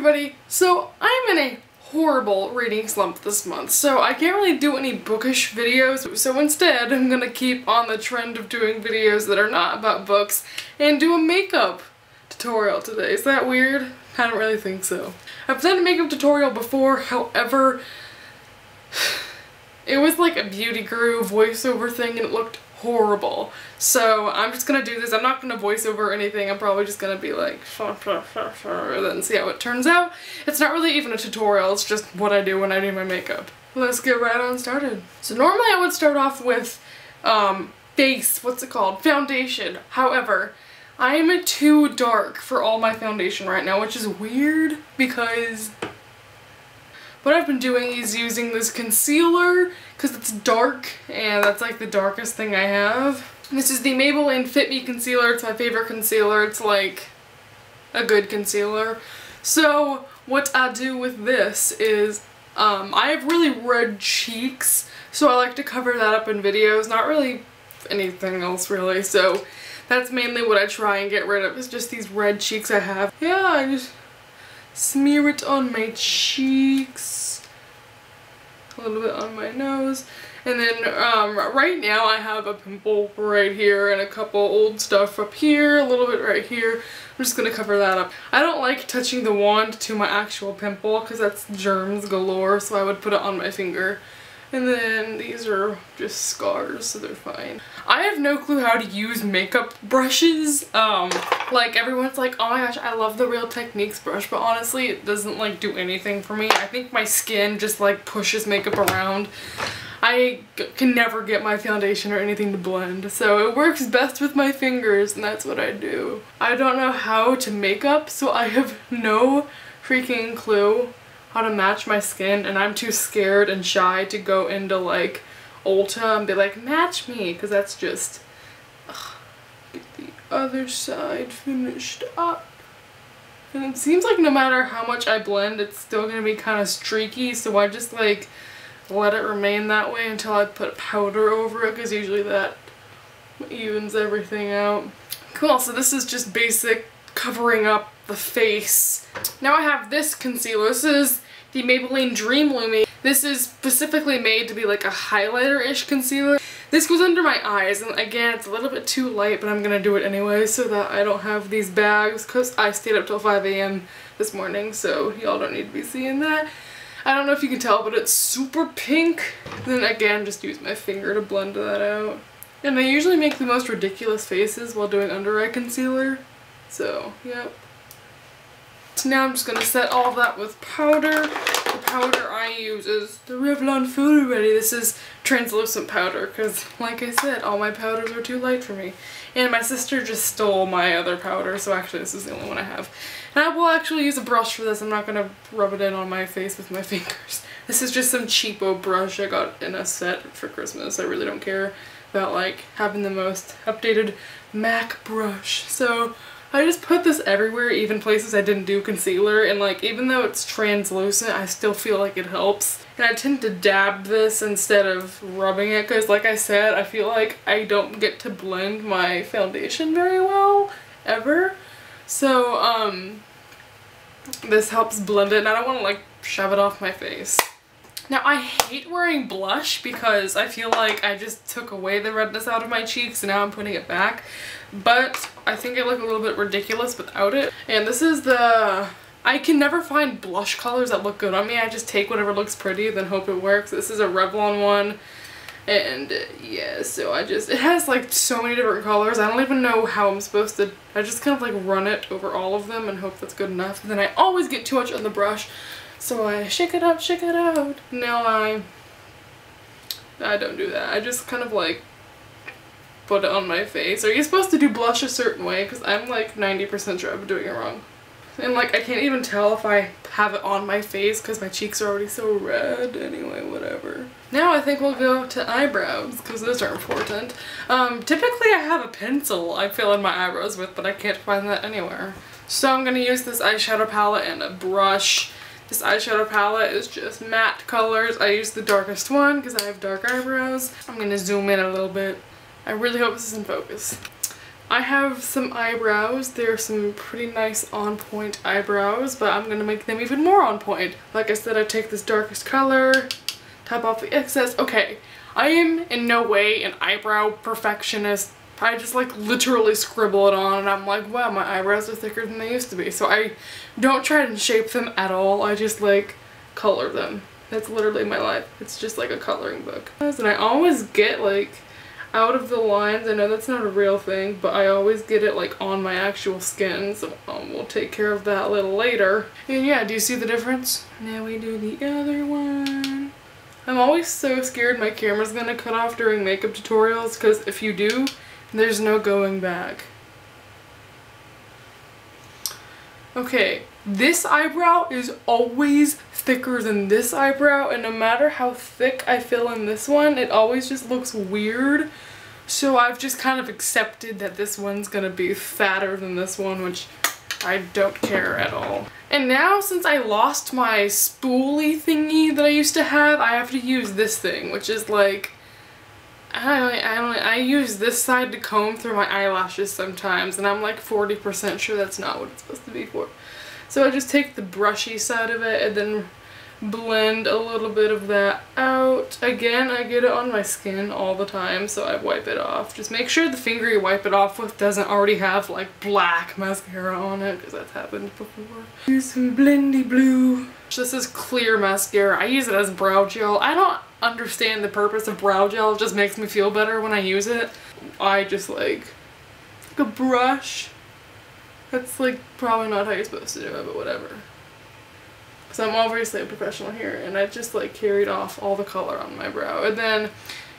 everybody! So I'm in a horrible reading slump this month, so I can't really do any bookish videos, so instead I'm gonna keep on the trend of doing videos that are not about books and do a makeup tutorial today. Is that weird? I don't really think so. I've done a makeup tutorial before, however, it was like a beauty guru voiceover thing and it looked horrible. So I'm just gonna do this. I'm not gonna voice over anything. I'm probably just gonna be like and then see how it turns out. It's not really even a tutorial, it's just what I do when I do my makeup. Let's get right on started. So normally I would start off with foundation. However, I am too dark for all my foundation right now, which is weird because what I've been doing is using this concealer because it's dark and that's like the darkest thing I have. This is the Maybelline Fit Me Concealer. It's my favorite concealer. It's like a good concealer. So what I do with this is I have really red cheeks, so I like to cover that up in videos. Not really anything else really, so that's mainly what I try and get rid of, is just these red cheeks I have. Yeah, I just smear it on my cheeks, a little bit on my nose, and then right now I have a pimple right here and a couple old stuff up here, a little bit right here. I'm just gonna cover that up. I don't like touching the wand to my actual pimple because that's germs galore, so I would put it on my finger. And then these are just scars, so they're fine. I have no clue how to use makeup brushes. Like everyone's like, oh my gosh, I love the Real Techniques brush, but honestly it doesn't like do anything for me. I think my skin just like pushes makeup around. I can never get my foundation or anything to blend, so it works best with my fingers and that's what I do. I don't know how to make up, so I have no freaking clue how to match my skin, and I'm too scared and shy to go into like Ulta and be like, match me, because that's just get the other side finished up. And it seems like no matter how much I blend, it's still gonna be kind of streaky, so I just like let it remain that way until I put powder over it, because usually that evens everything out. Cool, so this is just basic covering up the face. Now I have this concealer. This is the Maybelline Dream Lumi. This is specifically made to be like a highlighter-ish concealer. This goes under my eyes, and again, it's a little bit too light, but I'm gonna do it anyway so that I don't have these bags, because I stayed up till 5 AM this morning, so y'all don't need to be seeing that. I don't know if you can tell, but it's super pink. Then again, just use my finger to blend that out. And I usually make the most ridiculous faces while doing under eye concealer. So, yep. So now I'm just going to set all of that with powder. The powder I use is the Revlon Food Ready. This is translucent powder because, like I said, all my powders are too light for me. And my sister just stole my other powder, so actually this is the only one I have. And I will actually use a brush for this. I'm not going to rub it in on my face with my fingers. This is just some cheapo brush I got in a set for Christmas. I really don't care about like having the most updated MAC brush. So I just put this everywhere, even places I didn't do concealer, and like even though it's translucent, I still feel like it helps. And I tend to dab this instead of rubbing it because, like I said, I feel like I don't get to blend my foundation very well, ever. So this helps blend it, and I don't want to like shove it off my face. Now I hate wearing blush because I feel like I just took away the redness out of my cheeks and now I'm putting it back. But I think I look a little bit ridiculous without it. And this is the... I can never find blush colors that look good on me. I just take whatever looks pretty then hope it works. This is a Revlon one. And yeah, so it has like so many different colors. I don't even know how I'm supposed to... I just kind of like run it over all of them and hope that's good enough. And then I always get too much on the brush. So I shake it out, shake it out. Now I don't do that. I just kind of like put it on my face. Are you supposed to do blush a certain way? Because I'm like 90% sure I'm doing it wrong. And like I can't even tell if I have it on my face because my cheeks are already so red. Anyway, whatever. Now I think we'll go to eyebrows because those are important. Typically I have a pencil I fill in my eyebrows with, but I can't find that anywhere. So I'm going to use this eyeshadow palette and a brush. This eyeshadow palette is just matte colors. I use the darkest one because I have dark eyebrows. I'm going to zoom in a little bit. I really hope this is in focus. I have some eyebrows. They're some pretty nice on point eyebrows, but I'm gonna make them even more on point. Like I said, I take this darkest color, tap off the excess. Okay, I am in no way an eyebrow perfectionist. I just like literally scribble it on and I'm like, wow, my eyebrows are thicker than they used to be. So I don't try and shape them at all. I just like color them. That's literally my life. It's just like a coloring book. And I always get like out of the lines. I know that's not a real thing, but I always get it like on my actual skin. So we'll take care of that a little later. And yeah, do you see the difference? Now we do the other one. I'm always so scared my camera's gonna cut off during makeup tutorials, because if you do, there's no going back. Okay, this eyebrow is always thicker than this eyebrow, and no matter how thick I fill in this one, it always just looks weird. So I've just kind of accepted that this one's gonna be fatter than this one, which I don't care at all. And now, since I lost my spoolie thingy that I used to have I have to use this thing, which is like, I use this side to comb through my eyelashes sometimes, and I'm like 40% sure that's not what it's supposed to be for. So I just take the brushy side of it and then blend a little bit of that out. Again, I get it on my skin all the time, so I wipe it off. Just make sure the finger you wipe it off with doesn't already have like black mascara on it, because that's happened before. Use some blendy blue. This is clear mascara. I use it as brow gel. I don't understand the purpose of brow gel. It just makes me feel better when I use it. I just like a brush. That's like probably not how you're supposed to do it, but whatever. Because I'm obviously a professional here, and I just like carried off all the color on my brow. And then you're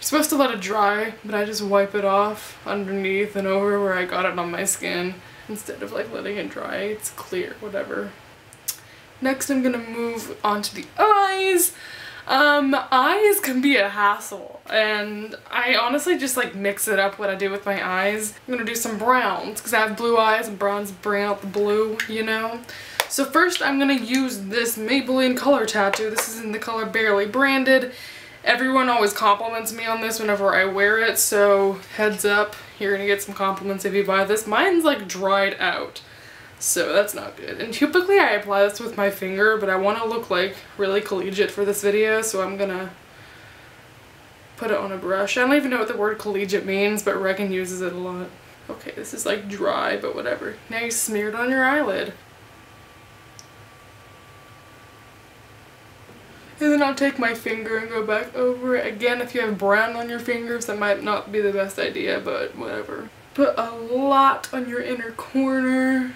supposed to let it dry, but I just wipe it off underneath and over where I got it on my skin instead of like letting it dry. It's clear, whatever. Next I'm gonna move on to the eyes. Eyes can be a hassle, and I honestly just like mix it up what I do with my eyes. I'm gonna do some browns because I have blue eyes, and browns bring out the blue, you know? So first I'm gonna use this Maybelline color tattoo. This is in the color Barely Branded. Everyone always compliments me on this whenever I wear it, so heads up, you're gonna get some compliments if you buy this. Mine's like dried out, so that's not good. And typically I apply this with my finger, but I want to look like really collegiate for this video, so I'm gonna put it on a brush. I don't even know what the word collegiate means, but Regan uses it a lot. Okay, this is like dry, but whatever. Now you smear it on your eyelid. And then I'll take my finger and go back over it. Again, if you have brown on your fingers, that might not be the best idea, but whatever. Put a lot on your inner corner,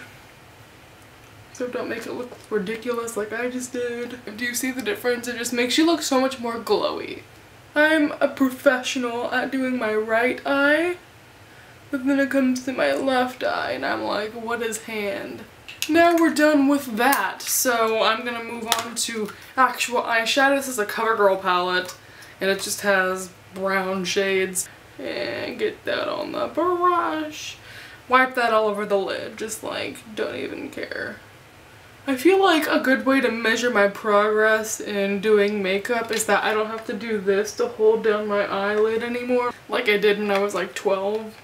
so don't make it look ridiculous like I just did. Do you see the difference? It just makes you look so much more glowy. I'm a professional at doing my right eye, but then it comes to my left eye and I'm like, what is hand? Now we're done with that, so I'm gonna move on to actual eyeshadow. This is a CoverGirl palette, and it just has brown shades. And get that on the brush. Wipe that all over the lid, just like, don't even care. I feel like a good way to measure my progress in doing makeup is that I don't have to do this to hold down my eyelid anymore, like I did when I was like 12.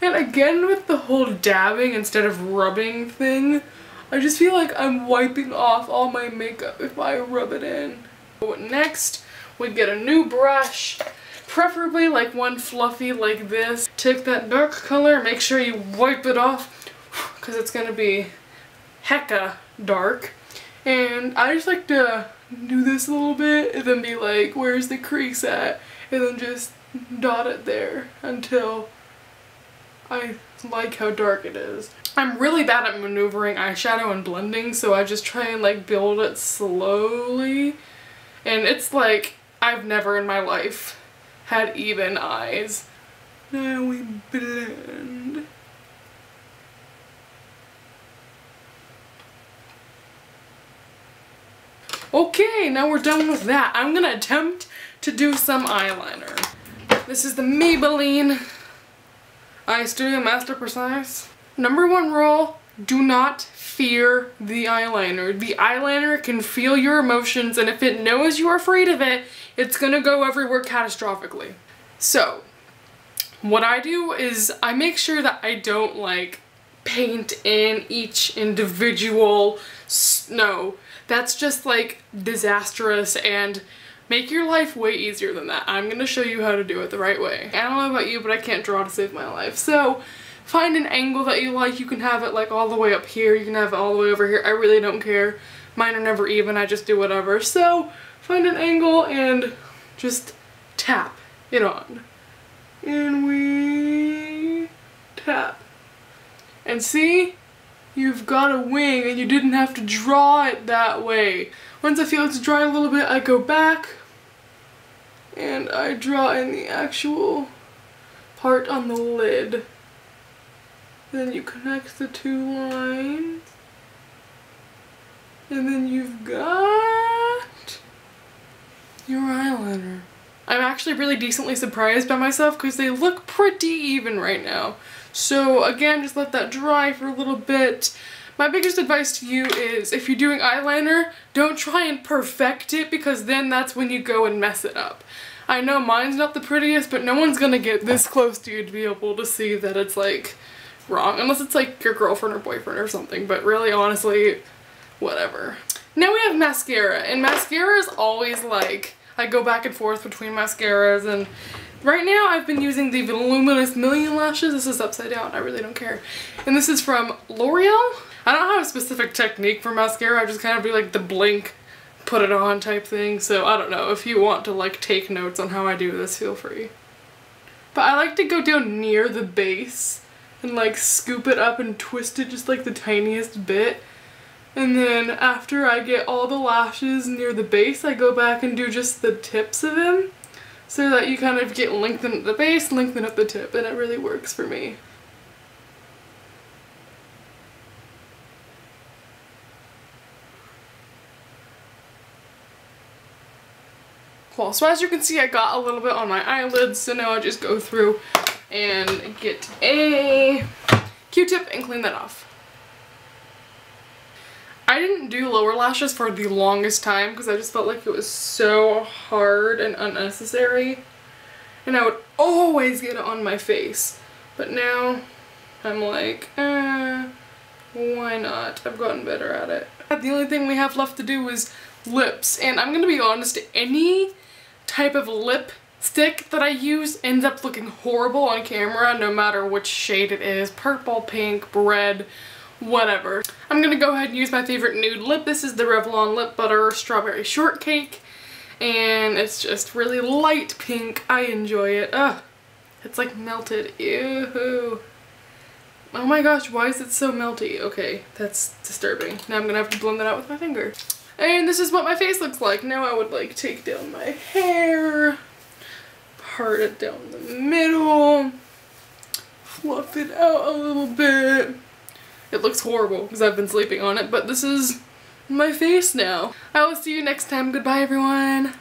And again, with the whole dabbing instead of rubbing thing, I just feel like I'm wiping off all my makeup if I rub it in. Next, we get a new brush, preferably like one fluffy like this. Take that dark color, make sure you wipe it off, because it's gonna be hecka dark. And I just like to do this a little bit and then be like, where's the crease at? And then just dot it there until I like how dark it is. I'm really bad at maneuvering eyeshadow and blending, so I just try and like build it slowly. And it's like, I've never in my life had even eyes. Now we blend. Okay, now we're done with that. I'm gonna attempt to do some eyeliner. This is the Maybelline Eye Studio Master Precise. Number one rule, do not fear the eyeliner. The eyeliner can feel your emotions, and if it knows you're afraid of it, it's gonna go everywhere catastrophically. So, what I do is I make sure that I don't like paint in each individual snow. That's just like disastrous and make your life way easier than that. I'm gonna show you how to do it the right way. I don't know about you, but I can't draw to save my life. So find an angle that you like. You can have it like all the way up here. You can have it all the way over here. I really don't care. Mine are never even. I just do whatever. So find an angle and just tap it on. And we tap. And see? You've got a wing and you didn't have to draw it that way. Once I feel it's dry a little bit, I go back and I draw in the actual part on the lid. Then you connect the two lines. And then you've got your eyeliner. I'm actually really decently surprised by myself because they look pretty even right now. So again, just let that dry for a little bit. My biggest advice to you is if you're doing eyeliner, don't try and perfect it because then that's when you go and mess it up. I know mine's not the prettiest, but no one's gonna get this close to you to be able to see that it's like wrong. Unless it's like your girlfriend or boyfriend or something, but really honestly, whatever. Now we have mascara, and mascara is always like, I go back and forth between mascaras, and right now I've been using the Voluminous Million Lashes. This is upside down, I really don't care. And this is from L'Oreal. I don't have a specific technique for mascara, I just kind of do like the blink, put it on type thing, so I don't know. If you want to like take notes on how I do this, feel free. But I like to go down near the base and like scoop it up and twist it just like the tiniest bit. And then after I get all the lashes near the base, I go back and do just the tips of them so that you kind of get lengthened at the base, lengthen at the tip, and it really works for me. Cool. So as you can see, I got a little bit on my eyelids, so now I just go through and get a Q-tip and clean that off. I didn't do lower lashes for the longest time because I just felt like it was so hard and unnecessary. And I would always get it on my face. But now I'm like, why not? I've gotten better at it. The only thing we have left to do is lips. And I'm gonna be honest, any type of lipstick that I use ends up looking horrible on camera no matter which shade it is. Purple, pink, red, whatever. I'm gonna go ahead and use my favorite nude lip. This is the Revlon Lip Butter Strawberry Shortcake, and it's just really light pink. I enjoy it. Ugh, it's like melted. Ew. Oh my gosh, why is it so melty? Okay, that's disturbing. Now I'm gonna have to blend that out with my finger. And this is what my face looks like. Now I would like take down my hair, part it down the middle, fluff it out a little bit. It looks horrible because I've been sleeping on it, but this is my face now. I will see you next time. Goodbye, everyone.